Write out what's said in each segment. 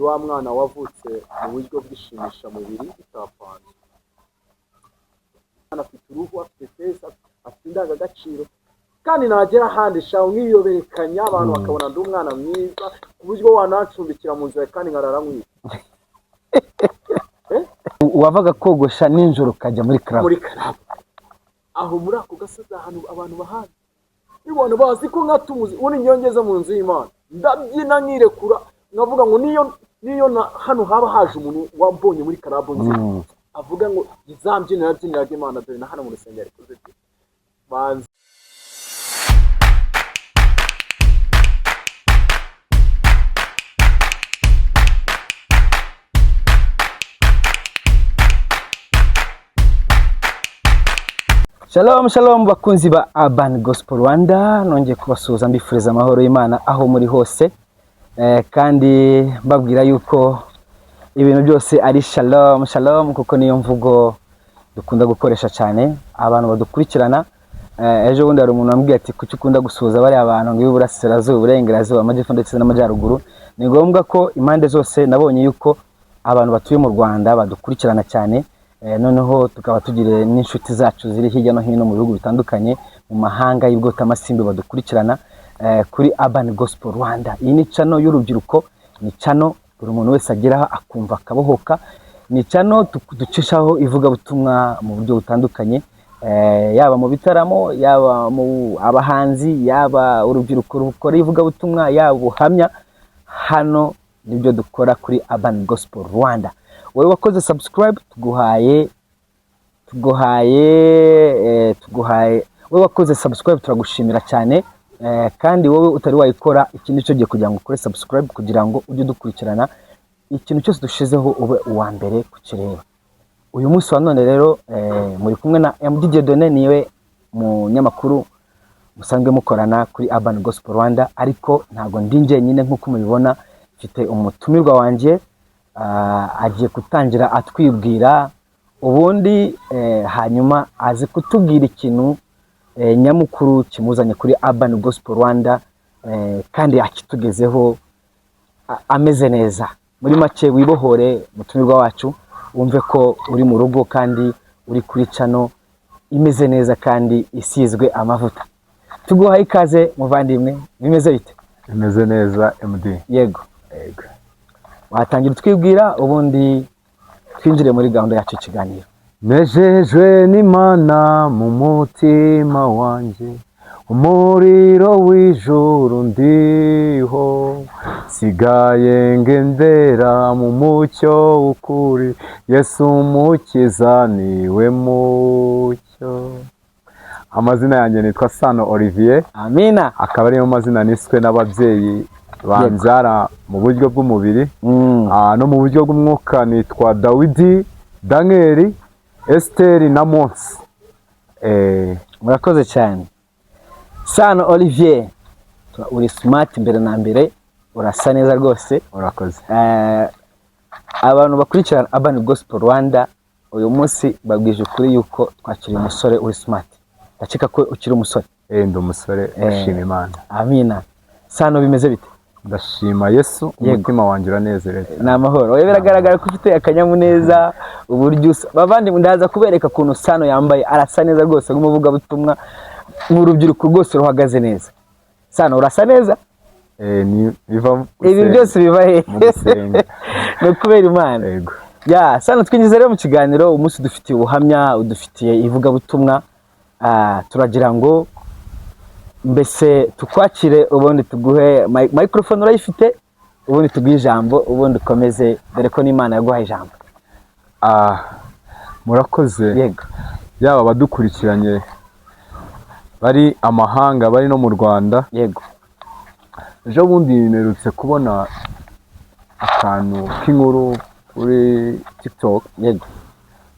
wa mwana wavutse mu buryo bwishimisha mubiri bitapanze. Afite uruhu, afite feza, afite indangagaciro, kandi nagera ahandi shaho nk'iyoberekanya abantu bakabona ndi umwana mwiza ku buryo wanancumbikira mu nzu kandi nkarara mwiza. Wavaga kogosha ninjoro ukajya muri club. Muri club aho muri ako gasozi ahantu abantu bahana ibona bazi ko nkatumuzi uri nyongeza mu nzu y'Imana ndabyina nkirekura nkavuga ngo niyo hano haba haje umuntu wambonye muri club nzi avuga ngo izambyinira byiniraga Imana dore na hano mu rusengero kuze banze. Shalom shalom bakunzi ba Urban Gospel Rwanda, nongeye kubasuhuza mbifuriza amahoro y'Imana aho muri hose, kandi mbabwira yuko ibintu byose ari shalom shalom kuko niyo mvugo dukunda gukoresha cyane abantu badukurikirana. Ejo bundi hari umuntu wambwiye ati kuki ukunda gusuhuza bari abantu ngo y'Uburasirazuba, Uburengerazuba, Amajyepfo ndetse n'Amajyaruguru. Ni ngombwa ko impande zose nabonye yuko abantu batuye mu Rwanda badukurikirana cyane, noneho tukaba tugire n'inshuti zacu ziri hirya no hino mu bihugu bitandukanye mu mahanga y'ubwota amasimbi badukurikirana kuri Urban Gospel Rwanda. Iyi ni channel y'urubyiruko, ni channel buri muntu wese ageraho akumva akabohoka, ni channel ducishaho ivuga butumwa mu buryo butandukanye, yaba mu bitaramo, yaba mu abahanzi, yaba urubyiruko rukora ivuga butumwa, yaba ubuhamya. Hano nibyo dukora kuri Urban Gospel Rwanda. Wowe wakoze subscribe wowe wakoze subscribe turagushimira cyane, kandi wowe utari wayikora ikindi cyo giye kugira ngo ukore subscribe kugira ngo ujye dukurikirana ikintu cyose dushizeho ube uwa mbere kukireba. Uyu munsi wa none rero muri kumwe na MD Dieudonné, niwe munyamakuru musanzwe mukorana kuri Urban Gospel Rwanda, ariko ntago ndi njyenyine nkuko mubibona, mfite umutumirwa wanje agiye gutangira atwibwira, ubundi hanyuma azi kutubwira ikintu nyamukuru kimuzanye kuri Urban Gospel Rwanda, kandi akitugezeho ameze neza. Muri make wibohore mutumirwa wacu, wumve ko uri mu rugo kandi uri kuri channel imeze neza kandi isizwe amavuta. Tuguhaye ikaze muvandimwe, bimeze bite? Bimeze neza MD. Yego. Watangira twibwira ubundi twinjire muri gahunda yacu ikiganiro. Nejejwe n'Imana mu mutima wanje, umuriro w'ijuru ndiho, sigaye ngendera mu mucyo ukuri, Yesu umukiza niwe mucyo. Amazina yanjye nitwa Sano Olivier. Amina. Akaba ariyo mazina niswe n'ababyeyi banzara mu buryo bw'umubiri, no mu buryo bw'umwuka nitwa Dawidi, Daniel, Esther na Mons. Murakoze cyane. Sano Olivier, uri smart mbere na mbere, urasa neza rwose. Urakoze. Abantu bakurikirana Urban Gospel Rwanda uyu munsi babwije ukuri yuko twakiriye umusore uri smart. Ndakeka ko ukiri umusore. Ndi umusore, ndashima Imana. Amina. Sano bimeze bite? Ndashima Yesu, umutima wanjye uranezerewe. N'amahoro. Wewe biragaragara ko ufite akanyamuneza, uburyo bavandi ndaza kubereka kuntu Sano yambaye arasa neza rwose nk'umuvuga butumwa mu rubyiruko rwose ruhagaze neza. Sano urasa neza? Ibi byose biva he? No kubera Imana. Yego. Ya, Sano twinjize rero mu kiganiro, umunsi dufitiye ubuhamya, udufitiye ivuga butumwa. Turagira ngo mbese tukwakire ubundi tuguhe microphone urayifite, ubundi tuguhe ijambo, ubundi ukomeze dore ko n'Imana yaguhaye ijambo. Murakoze. Yego. Yaba badukurikiranye bari amahanga, bari no mu Rwanda. Yego. Ejo bundi nerutse kubona akantu k'inkuru kuri TikTok. Yego.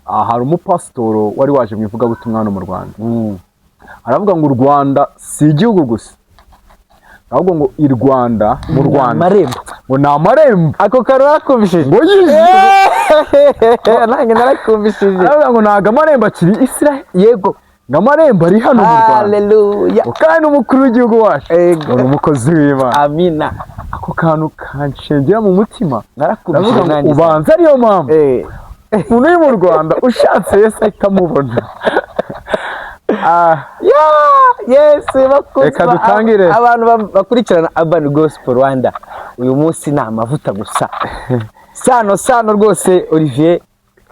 Hari umupasitoro wari waje mu ivuga butumwa hano mu Rwanda. Aravuga ngo u Rwanda si igihugu gusa, ahubwo ngo i Rwanda, mu Rwanda ngo ni amarembo. Ako karakumvishije ngo yize nange narakumvishije. Aravuga ngo ntago amarembo akiri Israel. Yego. Ngo amarembo ari hano mu Rwanda. Haleluya. Kandi umukuru w'igihugu wacu ni umukozi w'Imana. Amina. ako kantu kanshengera mu mutima narakubwiye ndavuga ngo nanjye ubanza ariyo mpamvu eh umuntu uri mu Rwanda ushatse Yesu ahita amubona. yes bakunzi Reka dutangire. abantu bakurikirana Urban Gospel Rwanda, uyu munsi ni amavuta gusa sano rwose. Olivier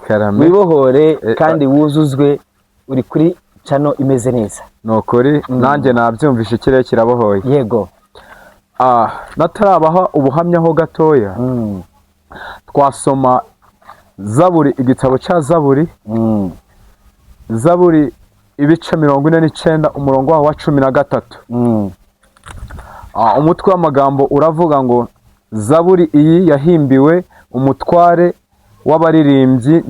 Karame wibohore kandi wuzuzwe, uri kuri channel imeze neza. nokuri nanjye nabyumvishe ikirere kirabohoye. Yego. Natarabaha ubuhamya ho gatoya, twasoma Zaburi, igitabo cya Zaburi, Zaburi ibice 49 umurongo wa 13. Umutwe w'amagambo uravuga ngo Zaburi iyi yahimbiwe umutware w'abaririmbyi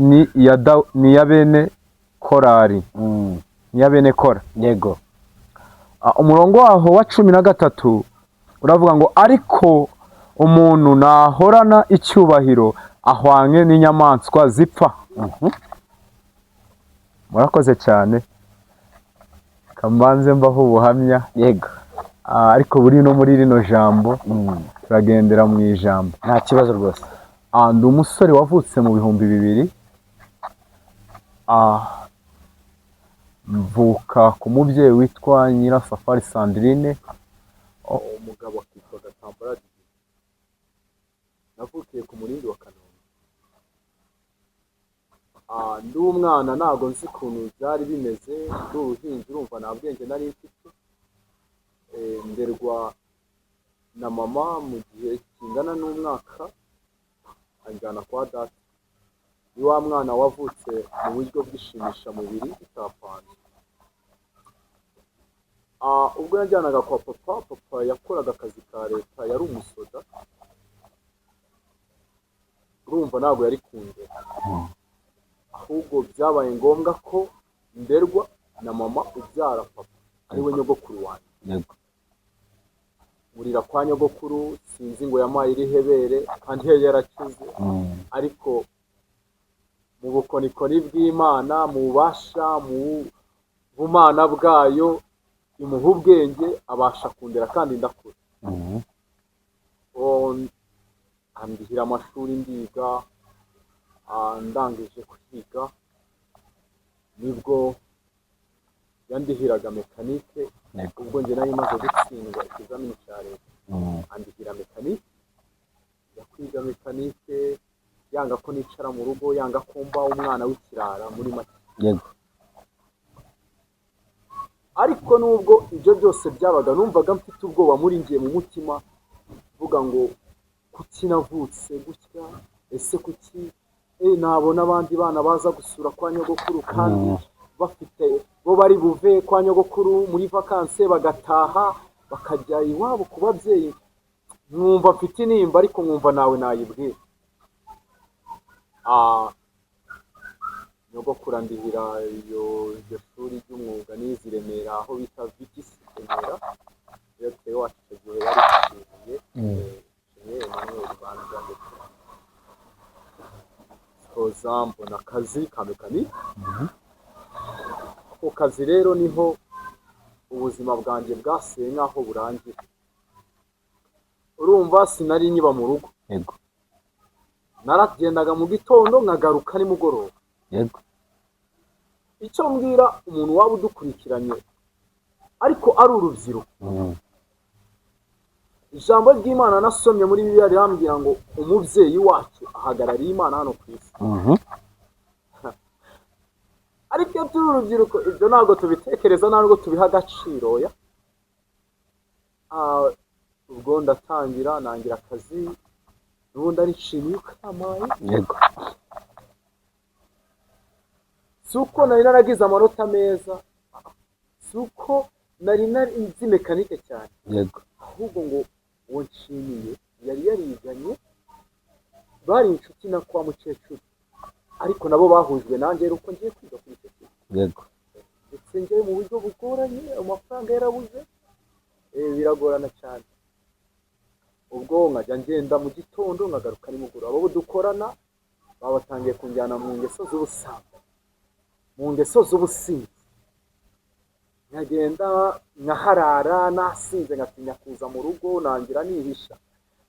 ni ya bene korari. Ni ya bene kora. Yego. Umurongo waho wa 13 uravuga ngo ariko umuntu nahorana icyubahiro ahwanye n'inyamaswa zipfa. Murakoze cyane, kambanze mbaho ubuhamya. Yego. Ariko buri no muri rino jambo turagendera mu ijambo, nta kibazo rwose. Ndi umusore wavutse mu 2000, mvuka ku mubyeyi witwa Nyirasafari Sandrine, umugabo akitwa Gatambara. Navukiye ku Murindi wa Kanombe. Ndi umwana ntago nzi ukuntu byari bimeze, ndi uruhinja urumva nta bwenge nari mfite. Nderwa na mama mu gihe kingana n'umwaka, anjyana kwa data. Ni wa mwana wavutse mu buryo bwishimisha mubiri bitapanze. Ubwo yajyanaga kwa papa yakoraga akazi ka leta, yari umusoda. Urumva ntabwo yari kundera, ahubwo byabaye ngombwa ko nderwa na mama ubyara papa ariwe nyogokuru wanjye. Yego. Urira kwa nyogokuru, sinzi ngo yamaye irihebere kandi yari yarakize, ariko mu bukonikoni bw'Imana, mu bubasha, mu bumana bwayo imuha ubwenge, abasha kundera kandi ndakura. Andihira amashuri ndiga, ndangije kwiga nibwo yandihiraga mekanike. Ubwo njye nari maze gutsindwa ikizamini cya leta, andihira mekanike. Yakwiga mekanike, yanga ko nicara mu rugo, yanga ko mba umwana w'ikirara muri make. Yego. Ariko nubwo ibyo byose byabaga, numvaga mfite ubwoba muri ngiye mu mutima, vuga ngo kuki navutse gutya, ese kuki nabona abandi bana baza gusura kwa nyogokuru kandi bafite bo bari buve kwa nyogokuru muri vakanse bagataha bakajya iwabo ku babyeyi. Mwumva mfite inimba, ariko mwumva nawe nayibwira. Nyogokuru andihira iryo shuri ry'umwuga nize i Remera, aho bita VTC Remera. Rero wacu icyo gihe yari yishyuye Emmanuel Banza ndetse mbona akazi ka mekanike. Ako kazi rero niho ubuzima bwanjye bwaseye nk'aho burangira. Urumva sinari nyiba mu rugo. Yego. Naragendaga mu gitondo nkagaruka nimugoroba. Yego. Icyo mbwira umuntu waba udukurikiranye ariko ari urubyiruko, ijambo ry'Imana nasomye muri Bibiliya rirambwira ngo umubyeyi wacu ahagarariye Imana hano ku isi. Ariko iyo turi urubyiruko ibyo ntabwo tubitekereza, ntabwo tubiha agaciro. Ubwo ndatangira nangira akazi, n'ubundi arishimiye uko yamaye. Yego. Si uko nari naragize amanota meza, si uko nari nzi mekanike cyane. Yego. Ahubwo ngo uwo nshimiye yari yariganye, bari inshuti na kwa mukecuru, ariko nabo bahujwe nanjye uko ngiye kwiga kuri icyo kigo. Yego. Ndetse njyewe mu buryo bugoranye, amafaranga yarabuze, biragorana cyane. Ubwo nkajya ngenda mu gitondo nkagaruka nimugoroba. Abo dukorana babatangiye kunjyana mu ngeso z'ubusambanyi, mu ngeso z'ubusinzi. Nkagenda nkaharara nasinze, ngatinya kuza mu rugo, nangira nihisha.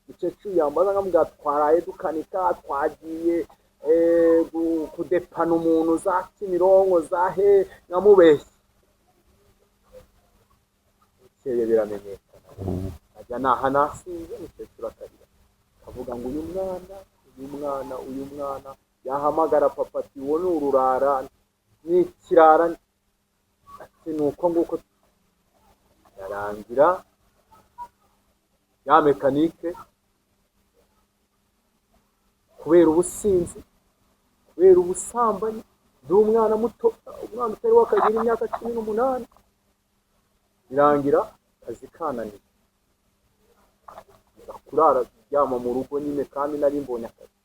umukecuru yambaza nkamubwira twaraye dukanika twagiye kudepana umuntu za Kimironko za he nkamubeshya bukeye biramenyekana ajya naha nasinze umukecuru akarira akavuga ngo uyu mwana yahamagara papa ati uwo ni ururara n'ikirara ati nuko nguko yarangira ya mekanike kubera ubusinzi kubera ubusambanyi ndi umwana muto umwana utari wakagira imyaka 18 birangira akazi kananiye kurara yama mu rugo nyine kandi nari mbonye akazi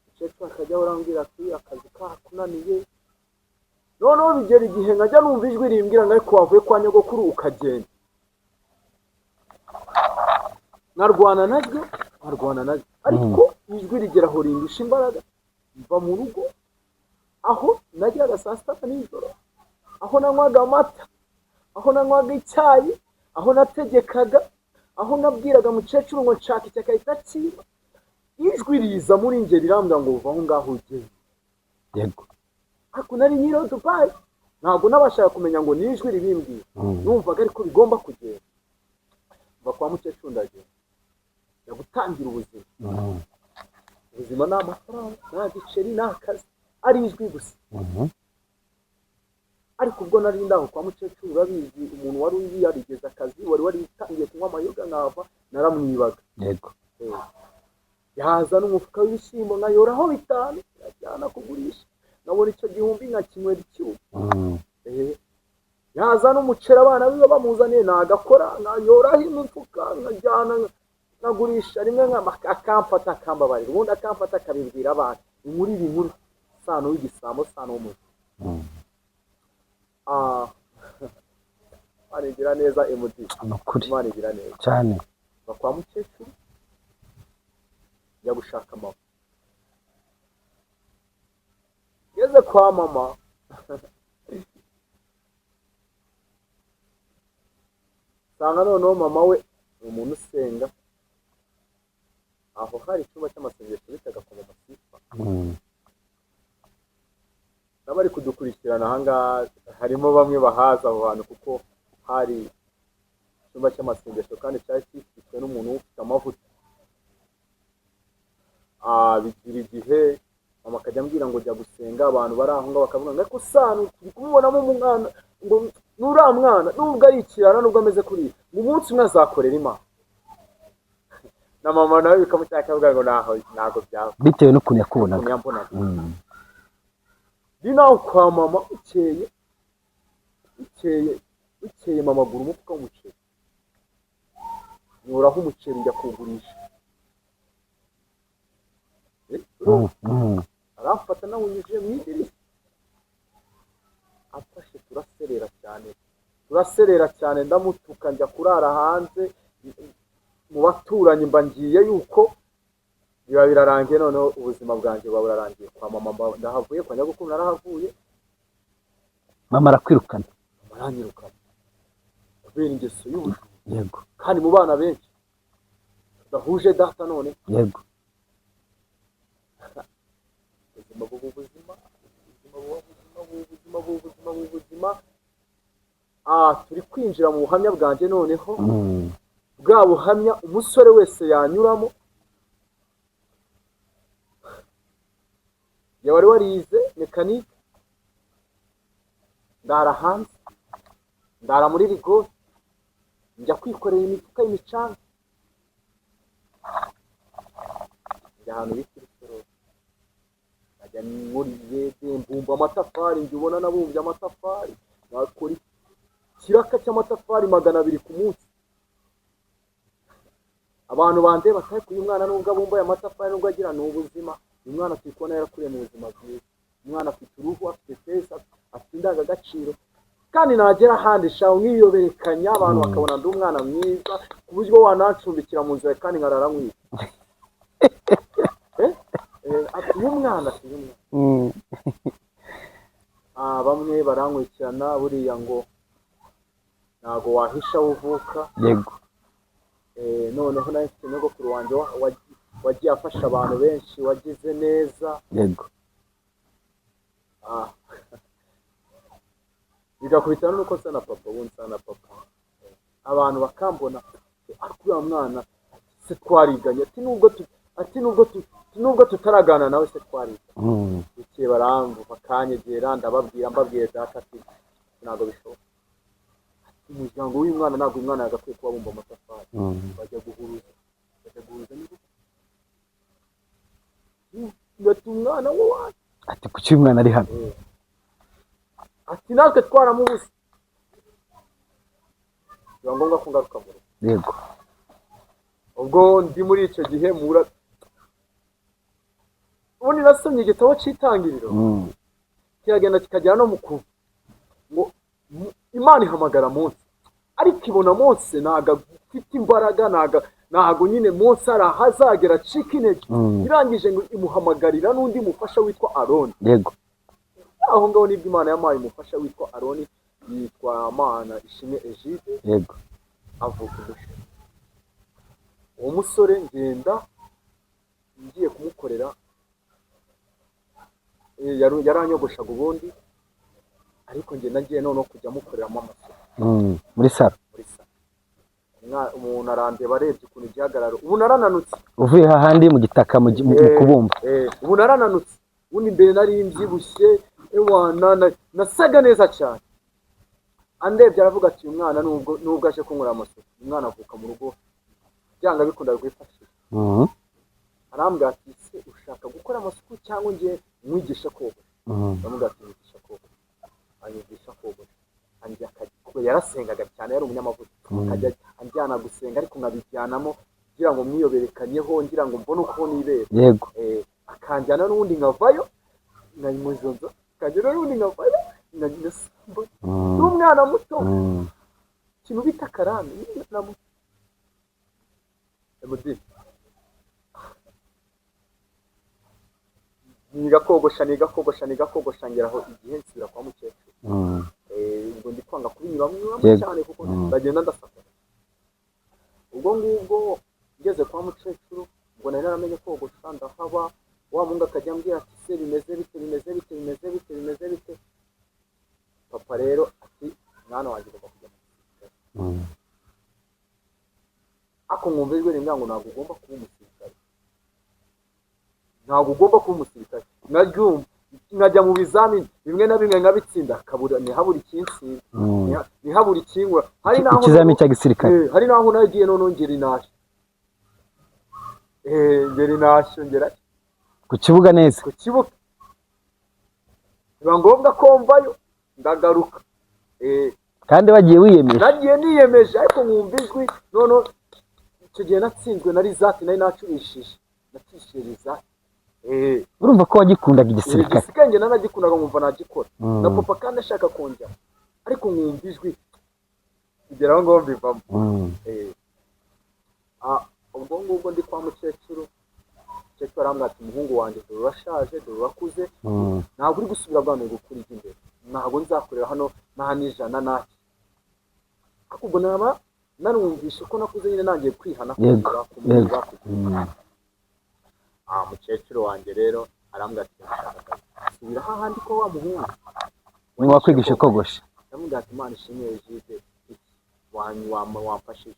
umukecuru akajya arambwira ati akazi kakunaniye noneho bigera igihe nkajya numva ijwi rimbwira ngo ariko wavuye kwa nyogokuru ukagenda nkarwana naryo ariko ijwi rigera aho rindusha imbaraga mva mu rugo aho najyaga saa sita nijoro aho nanywaga amata aho nanywaga icyayi aho nategekaga aho nabwiraga umukecuru ngo nshaka icyo akahita akiba ijwi riza muri njye rirambwira ngo uva aho ngaho ugende yego ariko nari nyiri Dubai ntabwo nabashaka kumenya ngo ni ijwi ribimbwira numvaga ariko bigomba kugenda mva kwa mukecuru ndagenda yagutangira ubuzima ubuzima ni amafaranga nta giceri nta kazi ari ijwi gusa ariko ubwo nari ndaho kwa mukecuru urabizi umuntu wari yarigeze akazi wari waritangiye kunywa amayoga nkava naramwibaga yego yaza n'umufuka w'ibishyimbo nkayoraho 5 yajyana kugurisha nabona icyo gihumbi nkakinywera icyuma yaza n'umuceri abana biba bamuzaniye nagakora nkayoraho imifuka nkajyana nagurisha rimwe akamfata akambabarira ubundi akamfata akabibwira abantu inkuru sano w'igisambo sano w'umuzi manigira neza MD manigira neza cyane bakwa mukecuru ya gushaka mama yeze kwa mama sanga noneho mama we umuntu usenga aho hari icyumba cy'amasengesho bitaga ku masifa n'abari kudukurikirana ahangaha harimo bamwe bahaza aho hantu kuko hari icyumba cy'amasengesho kandi cyari cyifitwe n'umuntu ufite amavuta bigira igihe mama akajya ambwira ngo jya gusenga abantu bari aho ngaho bakavuga ngo ariko sano turi kumubonamo umwana ngo nuriya mwana nubwo ari ikirara nubwo ameze kuri ngo umunsi umwe azakorera Imana na mama nawe bikamucyaka akavuga ngo ntago byaba bitewe n'ukuntu yakubonaga ni naho kwa mama ukeye mama agura umufuka w'umuceri nyoraho umuceri njya kuwugurisha arafata nawunyujije mu idirishya afashe turaserera cyane ndamutuka njya kurara hanze mu baturanyi mba ngiye yuko biba birarangiye noneho ubuzima bwanjye buba burarangiye kwa mama ndahavuye kwa nyogokuru narahavuye mama arakwirukana aranyirukana kubera ingeso y'ubujura yego kandi mu bana benshi tudahuje data none yego ubuzima turi kwinjira mu buhamya bwanjye noneho bwa buhamya umusore wese yanyuramo wari warize mekanike ndara hanze ndara muri rigori njya kwikorera imifuka y'imicanga njya ahantu bita Rusororo nkajya nkuriye mbumba amatafari njye ubona nabumbye amatafari nakora ikiraka cy'amatafari 200 ku munsi abantu bandeba batari uyu mwana nubwo abumbaye amatafari nubwo agira n'ubuzima uyu mwana twikona yarakuriye mu buzima bwiza umwana afite uruhu afite feza afite indangagaciro kandi nagera ahandi shaho nk'iyoberekanya abantu bakabona ndi umwana mwiza ku buryo wanancumbikira mu nzu kandi nkarara mwiza uyu mwana bamwe barankurikirana buriya ngo ntago wahisha aho uvuka yego noneho nawe mfite nyogokuru wanjye wagiye afasha abantu benshi, wagize neza. yego bigakubitana nuko nsa na papa, ubu nsa na papa. Abantu bakambona ariko uriya mwana se twariganye, ati nubwo tutaragana nawe se twariganye. Bukeye baramva bakanyegera, mbabwiye data ati ntabwo bishoboka, umuryango w'uyu mwana ntabwo uyu mwana yagakwiye kuba bumva amatafari. bajya guhuruza ngati umwana w'uwanjye, ati kuki uyu mwana ari hano, ati natwe twaramubuze, biba ngombwa ko ngaruka mu rugo. yego ubwo ndi muri icyo gihe ubundi nasomye igitabo cy'itangiriro, kiragenda kikagera no mu kuva ngo Imana ihamagara Mose, ariko ibona Mose ntabwo afite imbaraga, ntabwo nyine Mose ari ahazagera acika intege. irangije ngo imuhamagarira n'undi mufasha witwa Aroni. yego aho ngaho nibwo Imana yampaye umufasha witwa Aroni, yitwa Mana Ishimwe Egide. yego avuka umushe. uwo musore ngenda ngiye kumukorera, yaranyogoshaga ubundi, ariko ngenda ngiye noneho kujya mukoreramo amasuku muri saro. umuntu arandeba arebye ukuntu igihagararo, ubu narananutse uvuye hahandi mu gitaka mu kubumba. ubu narananutse, ubundi mbere nari mbyibushye, nasaga neza cyane. andebye aravuga ati uyu mwana nubwo aje kunkorera amasuku, uyu mwana avuka mu rugo byanga bikunda rwifashisha. arambwira ati se ushaka gukora amasuku cyangwa ngiye mwigisha koga? ndamubwira ati mwigisha koga. anyigisha koga, yarasengaga cyane, yari umunyamavuta, akajya anjyana gusenga, ariko nkabijyanamo kugira ngo mwiyoberekanyeho, ngira ngo mbone uko nibera. yego akanjyana n'ubundi nkavayo nkayimuzonza, akajyana n'ubundi nkavayo nkanyisamba. n'umwana muto, ikintu bita karame, n'umwana muto. niga kogosha ngeraho igihe nsubira kwa mukecuru. ubwo ndi kwanga kubinyuramo cyane kuko ndagenda ndasakara. ubwo ngubwo ngeze kwa mukecuru, ubwo nari naramenye kogosha, ndahaba. wa mungu akajya ambwira ati se bimeze bite. papa rero ati mwana wanjye ugomba kujya mu gisirikare. ako nkumva ijwi rimwe ngo ntabwo ugomba kuba umusirikare, naryumva nkajya mu bizamini bimwe na bimwe nkabitsinda, ntihabura ikinsinda, ntihabura ikingura. ikizamini cya gisirikare. hari naho nagiye noneho ngera intashyo ngera ku kibuga neza, ku kibuga biba ngombwa ko mvayo ndagaruka. kandi wagiye wiyemeje. nagiye niyemeje, ariko nkumva ijwi noneho. icyo gihe natsinzwe na rizati, nari nacurishije rizati. urumva ko wagikundaga igisirikare? igisigaye njye nanagikundaga, nkumva nagikora. na papa kandi ashaka kongera, ariko nkumva ijwi kugera aho ngaho mbivamo. ubwo ngubwo ndi kwa mukecuru arambwira ati umuhungu wanjye dore urashaje, dore urakuze, ntabwo uri gusubira bwame gukura ijya imbere, ntabwo nzakorera hano nta n'ijana naki. ariko ubwo naba narumvishe ko nakuze nyine nangiye kwihana. mukecuru wanjye rero arambwira ati subira hahandi ko wa muhungu wakwigisha kogosha. ndamubwira ati Imana ishimwe Egide, wamfashije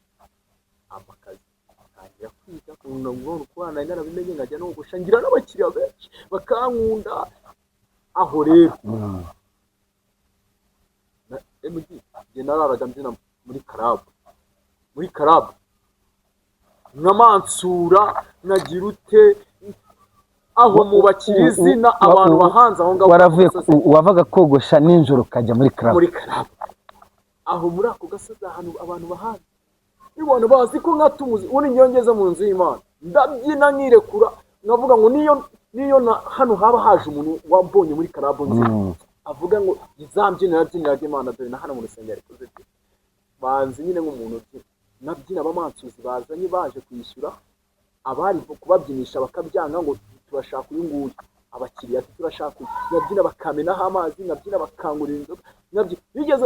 amakazi. ntangira kwiga kubona nari narabimenye, nkajya nogosha, ngira n'abakiriya benshi bakankunda. aho rero njye nararaga mbyina muri karabu nkamansura, nkagira ute, aho mubakira izina abantu bahanze aho ngaho. wavaga kogosha nijoro ukajya muri karabu. aho muri ako gasozi ahantu abantu bahanze, nibona bazi ko nkatumuzi, ubundi nyongeze mu nzu y'Imana ndabyina nkirekura, nkavuga ngo niyo hano haba haje umuntu wambonye muri karabu nzima, avuga ngo izambyinira Imana, dore na hano mu rusengero ariko banzi nyine nk'umuntu ubyina. nabyina abamansuzi bazanye baje kwishyura, abari kubabyinisha bakabyanga ngo turashaka uyu nguyu, abakiriya turashaka uyu. nabyina bakamenaho amazi, nabyina bakangurira inzoga,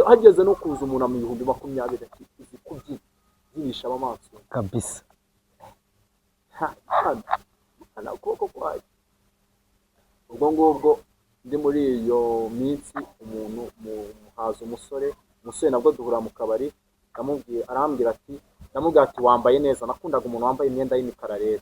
hageze no kuza umuntu mu 20,000 ati uzi kubyina, byinisha abamansuzi kabisa. Imana ukuboko kwayo. Ubwo ngubwo ndi muri iyo minsi umuntu haza umusore nabwo duhura mu kabari, arambwira ati wambaye neza. Nakundaga umuntu wambaye imyenda y'imikara rero,